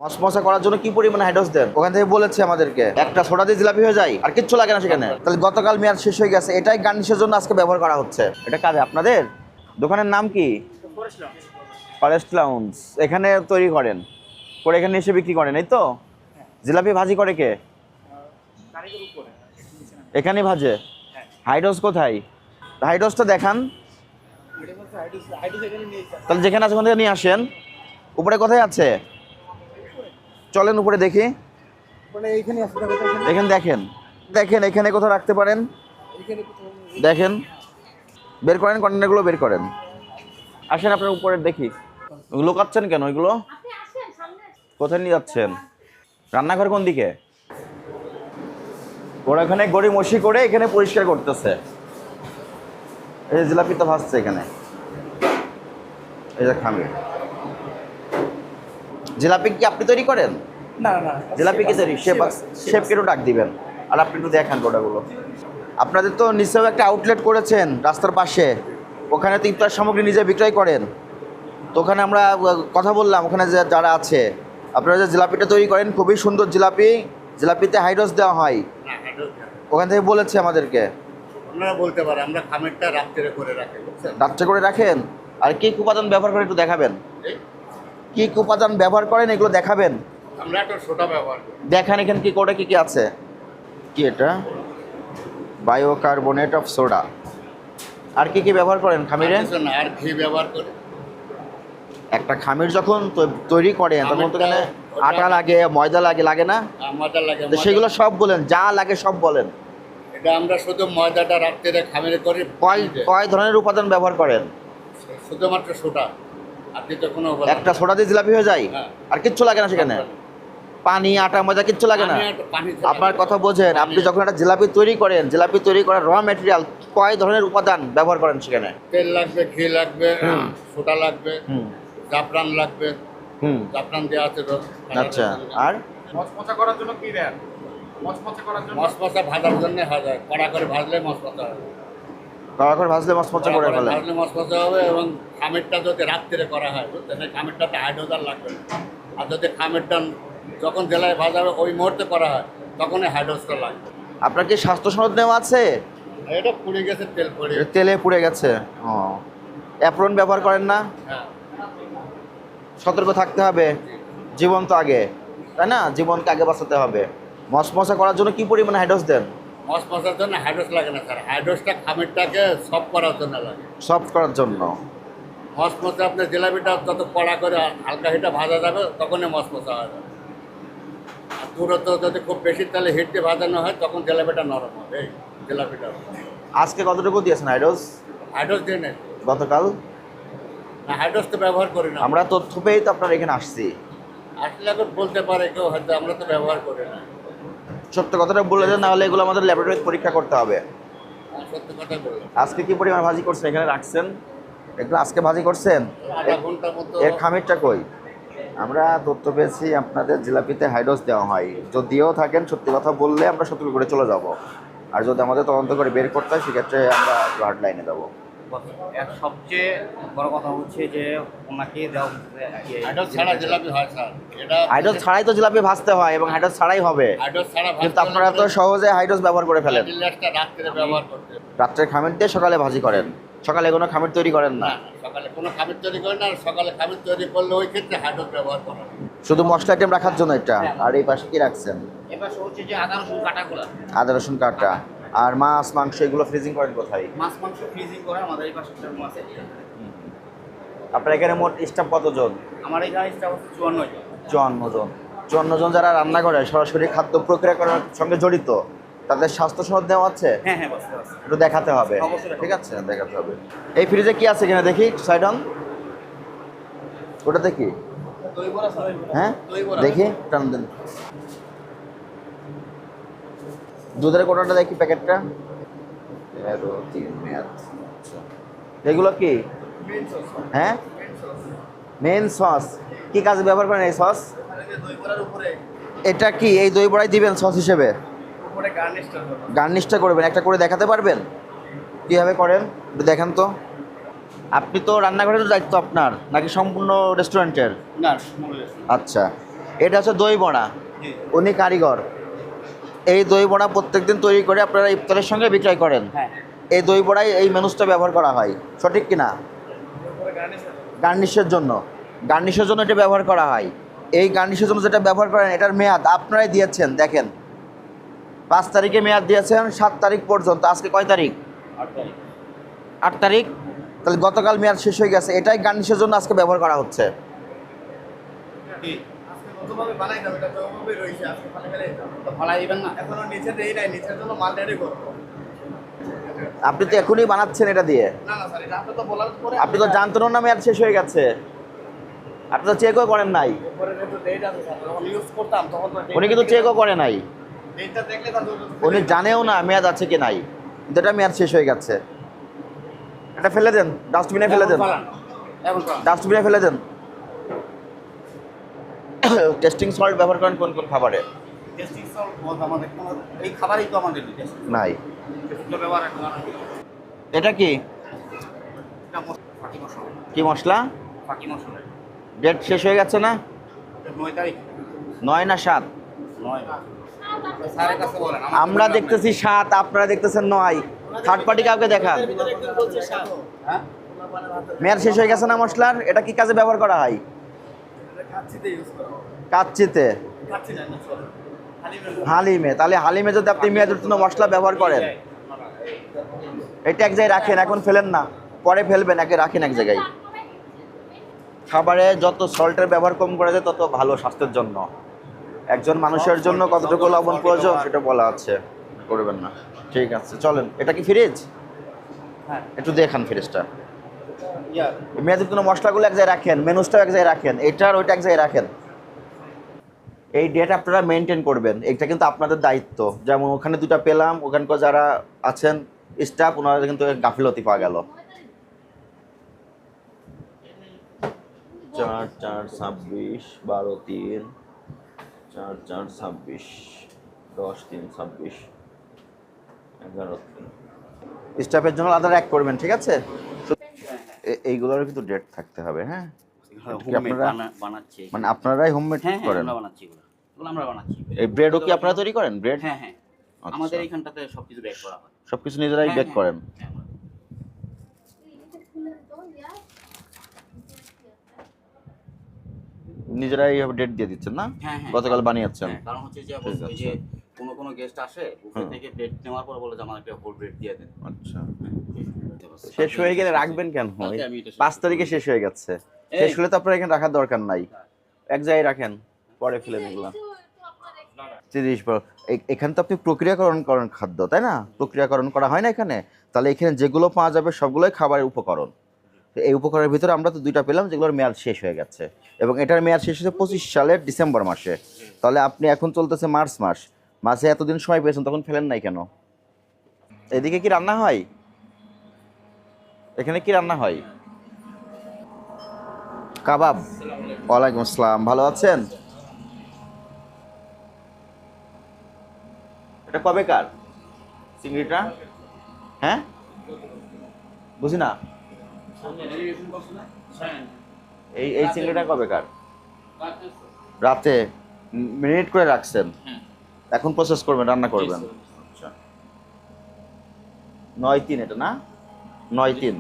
মশমশা করার জন্য কি পরিমাণে হাইড্রোস দেন? ওখান থেকে বলেছে আমাদেরকে একটা সোডা দিয়ে জিলাপি হয়ে যায়, আর কিচ্ছু লাগে না সেখানে। তাহলে গতকাল মেয়াদ শেষ হয়ে গেছে, এটাই গার্নিশের জন্য আজকে ব্যবহার করা হচ্ছে। এটা কাজে আপনাদের দোকানের নাম কি? Forest lounge. এখানে তৈরি করেন, করে এখানে এসে বিক্রি করেন, এই তো? জিলাপি ভাজি করে কে? এখানেই ভাজে। হাইড্রোস কোথায়? হাইড্রোসটা দেখান। তাহলে যেখানে আছে ওখান থেকে নিয়ে আসেন। উপরে কোথায় আছে? চলেন উপরে দেখি। এখানে দেখেন, দেখেন এখানে কোথাও রাখতে পারেন, দেখেন বের করেন, কন্টেনারগুলো বের করেন। আসেন আপনার উপরে দেখি। ওগুলো কাটছেন কেন? ওইগুলো কোথায় নিয়ে যাচ্ছেন? রান্নাঘর কোন দিকে? ওরা এখানে গড়ি মশি করে এখানে পরিষ্কার করতেছে। এই যে জিলাপি তো ভাসছে এখানে, এই যে খামির। জিলাপি কি আপনি তৈরি করেন? না না, জিলাপি কি তৈরি? শেফকে একটু ডাক দিবেন, আর আপনি একটু দেখান প্রোডাক্টগুলো। আপনাদের তো নিশ্চয়ই একটা আউটলেট করেছেন রাস্তার পাশে, ওখানে তো ইফতার সামগ্রী নিজে বিক্রয় করেন। তো ওখানে আমরা কথা বললাম, ওখানে যে যারা আছে, আপনারা যে জিলাপিটা তৈরি করেন খুবই সুন্দর জিলাপি, জিলাপিতে হাইড্রোস দেওয়া হয়, ওখান থেকে বলেছে আমাদেরকে। আপনারা বলতে পারেন, আমরা খামিরটা রাত্রে করে রাখি, বুঝছেন? রাত্রে করে রাখেন। আর কি কি উপাদান ব্যবহার করেন একটু দেখাবেন, কি কি উপাদান ব্যবহার করেন এগুলো দেখাবেন। আমরা একটা সোডা ব্যবহার করি। দেখান এখানে কি করে, কি কি আছে। কি এটা? বায়োকার্বনেট অফ সোডা। আর কি কি ব্যবহার করেন খামিরে? কিছু না, আর ঘি ব্যবহার করি। একটা খামির যখন তৈরি করেন তখন তো এখানে আটা লাগে, ময়দা লাগে, লাগে না? ময়দা লাগে। তো সেগুলো সব বলেন, যা লাগে সব বলেন। এটা আমরা শুধু ময়দাটা রাত্রে খামিরে করি। কয় ধরনের উপাদান ব্যবহার করেন? শুধুমাত্র সোডা, আর তো কোনো একটা সোডা দিয়ে জিলাপি হয়ে যায়, হ্যাঁ। আর কিচ্ছু লাগে না সেখানে? পানি, আটা, ময়দা কিচ্ছু লাগে না? পানি। আপনার কথা বোঝেন, আপনি যখন একটা জিলাপি তৈরি করেন, জিলাপি তৈরি করার র ম্যাটেরিয়াল কয় ধরনের উপাদান ব্যবহার করেন সেখানে? তেল লাগবে, ঘি লাগবে, সোডা লাগবে, জাফরান লাগবে। হুম, জাফরান দেওয়া আছে। আচ্ছা। আর মচমচা করার জন্য কি দেন? মচমচা করার জন্য মশমশা ভাজার জন্য ভাজা, কড়া করে ভাজলে মশমশা হবে। কড়া করে ভাজলে মচমচা করে ফেলে। ভাজলে মশমশা হবে। এবং খামিরটা যদি রাত্রে করা হয়, বুঝছেন, এই খামিরটাতে হাইড্রোজার লাগবে না। আর যদি খামিরটা যখন জেলায় ভাজা হবে ওই মুহূর্তে করা হয়, তখন এই হাইড্রোজটা লাগবে। আপনার কি স্বাস্থ্য সনদ নেওয়া আছে? এটা পুড়ে গেছে, তেল পড়ে। এটা তেলে পুড়ে গেছে। ও, অ্যাপ্রন ব্যবহার করেন না? হ্যাঁ। সতর্ক থাকতে হবে, জীবন তো আগে, তাই না? জীবনকে আগে বাঁচাতে হবে। মশমশা করার জন্য কি পরিমাণে হাইড্রোস দেন? মশমশার জন্য হাইড্রোজ লাগে না স্যার, হাইড্রোজটা খামিরটাকে সফট করার জন্য লাগে। সফট করার জন্য। মশমশা আপনার জিলাপিটা যত কড়া করে হালকা হিটে ভাজা যাবে, তখনই মশমশা হয়। আর দূরত্ব যদি খুব বেশি তাহলে হিট দিয়ে ভাজানো হয়, তখন জিলাপিটা নরম হবে। এই জিলাপিটা আজকে কতটুকু দিয়েছেন হাইড্রোস? হাইড্রোজ দিয়ে নেই। গতকাল না, হাইড্রোজ তো ব্যবহার করি না আমরা তথ্য পেয়েই তো আপনার এখানে আসছি। আসলে এখন বলতে পারে কেউ, হয়তো আমরা তো ব্যবহার করি না। সত্য কথাটা বলে দেন, নাহলে এগুলো আমাদের ল্যাবরেটরিতে পরীক্ষা করতে হবে। সত্যি কথা বললাম। আজকে কি পরিমাণ ভাজি করছেন এখানে রাখছেন? এগুলো আজকে ভাজি করছেন? আধা ঘন্টার মতো। এর খামিরটা কই? আমরা তথ্য পেয়েছি আপনাদের জিলাপিতে হাইড্রোস দেওয়া হয়। যদিও থাকেন, সত্যি কথা বললে আমরা সতর্ক করে চলে যাব। আর যদি আমাদের তদন্ত করে বের করতে হয়, সেক্ষেত্রে আমরা ব্লাড লাইনে দেবো। এক সবচেয়ে বড় কথা হচ্ছে যে ওনাকে দেওয়া হাইড্রোজ ছাড়া জিলাপি হয় স্যার। এটা হাইড্রোস ছাড়াই তো জিলাপি ভাজতে হয়, এবং হাইড্রোস ছাড়াই হবে। হাইড্রোজ ছাড়া কিন্তু আপনারা তো সহজে হাইড্রোস ব্যবহার করে ফেলেন। গ্লাসটা রাত্রে ব্যবহার করতে। রাত্রে খামির দিয়ে সকালে ভাজি করেন, সকালে কোনো খামির তৈরি করেন না? না, সকালে কোনো খামির তৈরি করেন না। আর সকালে খামির তৈরি করলে ওই ক্ষেত্রে হাইড্রোজ ব্যবহার করা হয়। শুধু মশলা আইটেম রাখার জন্য এটা। আর এই পাশে কি রাখছেন? এবার হচ্ছে যে আদা রসুন কাটাগুলো, আদা রসুন কাটা। আর মাছ, মাংস এগুলো ফ্রিজিং করেন কোথায়? মাছ মাংস ফ্রিজিং করে আমাদের এই পাশে একটা রুম আছে। আপনার এখানে মোট স্টাফ কতজন? আমার এখানে স্টাফ হচ্ছে 54 জন। 54 জন। 54 জন যারা রান্না করে, সরাসরি খাদ্য প্রক্রিয়াকরণের সঙ্গে জড়িত, তাদের স্বাস্থ্য সনদ দেওয়া আছে? হ্যাঁ হ্যাঁ, বুঝতে পারছি। একটু দেখাতে হবে। অবশ্যই। ঠিক আছে, দেখাতে হবে। এই ফ্রিজে কি আছে এখানে দেখি, সাইডন ওটা দেখি। দই বড়া স্যার। হ্যাঁ দই বড়া। দেখি, টান দেন। দুধের কোটাটা দেখি, প্যাকেটটা 13 মেয়াদ। আচ্ছা, এগুলো কি? হ্যাঁ, মেন সস। কি কাজে ব্যবহার করেন এই সস? দই বড়ার উপরে এটা কি এই দই বড়াই দিবেন সস হিসেবে? উপরে গার্নিশটা করব। গার্নিশটা করবেন, একটা করে দেখাতে পারবেন কীভাবে করেন? একটু দেখান তো। আপনি তো রান্নাঘরের দায়িত্ব আপনার, নাকি সম্পূর্ণ রেস্টুরেন্টের? না, আচ্ছা, এটা হচ্ছে দই বড়া, উনি কারিগর। এই দই বড়া প্রত্যেকদিন তৈরি করে আপনারা ইফতারের সঙ্গে বিক্রয় করেন। হ্যাঁ এই দই বড়ায় এই ম্যানুসটা ব্যবহার করা হয়, সঠিক কিনা? গার্নিশের জন্য, গার্নিশের জন্য এটা ব্যবহার করা হয়। এই গার্নিশের জন্য যেটা ব্যবহার করেন এটার মেয়াদ আপনারাই দিয়েছেন, দেখেন 5 তারিখে মেয়াদ দিয়েছেন, 7 তারিখ পর্যন্ত। আজকে কয় তারিখ? 8 তারিখ। তাহলে গতকাল মেয়াদ শেষ হয়ে গেছে, এটাই গার্নিশের জন্য আজকে ব্যবহার করা হচ্ছে। ফলাই দিবেন না? আপনি তো এখনই বানাচ্ছেন এটা দিয়ে, আপনি তো জানতেন না মেয়াদ শেষ হয়ে গেছে, আপনি তো চেকও করেন নাই। উনি কিন্তু চেকও করে নাই, উনি জানেও না মেয়াদ আছে কি নাই, কিন্তু এটা মেয়াদ শেষ হয়ে গেছে। এটা ফেলে দেন, ডাস্টবিনে ফেলে দেন, ডাস্টবিনে ফেলে দেন। টেস্টিং সল্ট ব্যবহার করেন কোন কোন খাবারে? টেস্টিং সল্ট আমাদের এই খাবারই তো আমাদের নাই। ব্যবহার এটা কি ফাঁকি মশলা, কি মশলা? ফাঁকি মশলা। ডেট শেষ হয়ে গেছে না? 9 তারিখ, 9 না 7? 9। স্যারের কাছে বলেন। আমরা দেখতেছি 7, আপনারা দেখতেছেন 9। থার্ড পার্টি কাউকে দেখান। হ্যাঁ মেয়াদ শেষ হয়ে গেছে না মশলার? এটা কি কাজে ব্যবহার করা হয়? কাচ্চিতে, হালিমে। তাহলে হালিমে যদি আপনি মেয়াদ উত্তীর্ণ মশলা ব্যবহার করেন, এটা এক জায়গায় রাখেন, এখন ফেলেন না, পরে ফেলবেন, একে রাখেন এক জায়গায়। খাবারে যত সল্টের ব্যবহার কম করা যায় তত ভালো স্বাস্থ্যের জন্য। একজন মানুষের জন্য কতটুকু লবণ প্রয়োজন সেটা বলা আছে, করবেন না। ঠিক আছে, চলেন। এটা কি ফ্রিজ? হ্যাঁ একটু দেখান ফ্রিজটা। মেয়াদ উত্তীর্ণ মশলাগুলো এক জায়গায় রাখেন, মেনুসটাও এক জায়গায় রাখেন, এটার ওইটা এক জায়গায় রাখেন। এই ডেট আপনারা মেনটেন করবেন, এটা কিন্তু আপনাদের দায়িত্ব। যেমন ওখানে 2টা পেলাম, ওখানকার যারা আছেন স্টাফ, ওনারা কিন্তু গাফিলতি পাওয়া গেল। 4/4/26, 12/3, 4/4/26, 10/3/26, 11/3। স্টাফের জন্য আলাদা এক করবেন, ঠিক আছে? এইগুলোর কিন্তু ডেট থাকতে হবে। হ্যাঁ, বানাচ্ছি, মানে আপনারাই হোমমেড হ্যাঁ করেন? আমরা বানাচ্ছি, এগুলো আমরা বানাচ্ছি। এই ব্রেডও কি আপনারা তৈরি করেন? ব্রেড? হ্যাঁ হ্যাঁ, আমাদের এইখানটাতে সবকিছু বেক করা হয়। সবকিছু নিজেরাই বেক করেন? হ্যাঁ, আমরা। নিজেরাই এইভাবে ডেট দিয়ে দিচ্ছেন না? হ্যাঁ, হ্যাঁ। গতকাল বানিয়েছেন? হ্যাঁ, কারণ হচ্ছে যে ঠিক ওই আছে। যে কোনো গেস্ট আসে বুফে থেকে ব্রেড নেওয়ার পর বলে যে আমার একটা হোল ব্রেড দিয়ে দেন। আচ্ছা, শেষ হয়ে গেলে রাখবেন কেন? কালকে আমি এটা 5 তারিখে শেষ হয়ে গেছে, শেষ হলে তো আপনার এখানে রাখার দরকার নাই, এক জায়গায় রাখেন, পরে ফেলে দিলাম। 30 বার। এখানে তো আপনি প্রক্রিয়াকরণ করেন খাদ্য, তাই না? প্রক্রিয়াকরণ করা হয় না এখানে? তাহলে এখানে যেগুলো পাওয়া যাবে সবগুলোই খাবারের উপকরণ। তো এই উপকরণের ভিতরে আমরা তো 2টা পেলাম যেগুলোর মেয়াদ শেষ হয়ে গেছে, এবং এটার মেয়াদ শেষ হয়েছে 25 সালের ডিসেম্বর মাসে। তাহলে আপনি এখন চলতেছে মার্চ মাস, মাসে এতদিন সময় পেয়েছেন, তখন ফেলেন নাই কেন? এদিকে কি রান্না হয়? এখানে কি রান্না হয়? কাবাব। ওয়ালাইকুম আসসালাম, ভালো আছেন? এটা কবেকার চিংড়িটা? হ্যাঁ, বুঝি না। এই চিংড়িটা কবেকার? রাতে মেরিনেট করে রাখছেন, এখন প্রসেস করবেন, রান্না করবেন। আচ্ছা, 9/3 এটা না? 9/3।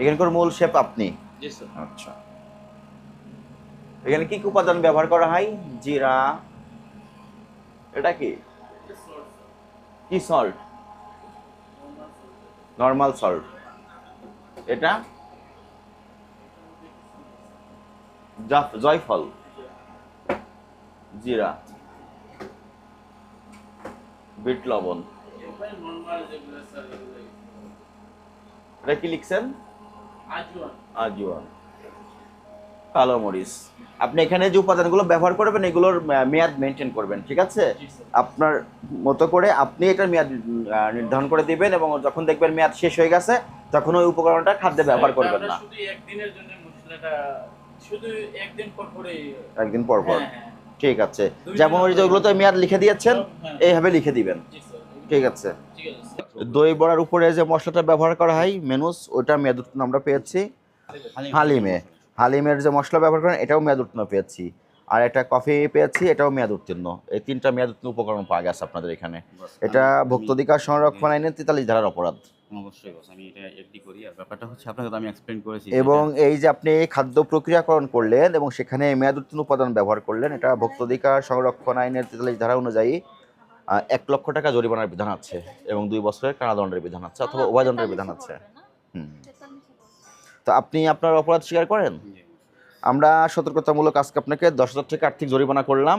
এখানকার মূল শেফ আপনি? আচ্ছা, এখানে কি কি উপাদান ব্যবহার করা হয়? জিরা, এটা কি কি সল্ট? Normal salt. এটা জয়ফল, জিরা, বিট লবণ। এটা কি লিখছেন? আজওয়ান, কালো মরিচ। আপনি এখানে যে উপাদানগুলো ব্যবহার করবেন এগুলোর মেয়াদ মেনটেন করবেন, ঠিক আছে? আপনার মতো করে আপনি এটার মেয়াদ নির্ধারণ করে দিবেন, এবং যখন দেখবেন মেয়াদ শেষ হয়ে গেছে তখন ওই উপকরণটা খাদ্যে ব্যবহার করবেন না। শুধু একদিনের জন্য মশলাটা শুধু একদিন পর পরে। একদিন পর পর, হ্যাঁ, হ্যাঁ। ঠিক আছে। যেমন ওই যেগুলোতে মেয়াদ লিখে দিয়েছেন হ্যাঁ। এইভাবে লিখে দিবেন, জি স্যার, ঠিক আছে? ঠিক আছে। দই বড়ার উপরে যে মশলাটা ব্যবহার করা হয় মেনুস, ওটা মেয়াদ উত্তীর্ণ আমরা পেয়েছি। হালিমে, হালিমের যে মশলা ব্যবহার করেন এটাও মেয়াদ উত্তীর্ণ পেয়েছি। আর একটা কফি পেয়েছি, এটাও মেয়াদ উত্তীর্ণ। এই 3টা মেয়াদ উত্তীর্ণ উপকরণ পাওয়া গেছে আপনাদের এখানে। এটা ভোক্তাধিকার সংরক্ষণ আইনের 43 ধারার অপরাধ। অবশ্যই বস, আমি এটা এগ্রি করি। আর ব্যাপারটা হচ্ছে আপনাকে তো আমি এক্সপ্লেন করেছি এবং এই যে আপনি খাদ্য প্রক্রিয়াকরণ করলেন এবং সেখানে মেয়াদ উত্তীর্ণ উপাদান ব্যবহার করলেন, এটা ভোক্তাধিকার সংরক্ষণ আইনের 43 ধারা অনুযায়ী 1 লক্ষ টাকা জরিমানার বিধান আছে এবং 2 বছরের কারাদণ্ডের বিধান আছে অথবা উভয়দণ্ডের বিধান আছে। তো আপনি আপনার অপরাধ স্বীকার করেন? আমরা সতর্কতামূলক আজকে আপনাকে 10,000 টাকা আর্থিক জরিমানা করলাম।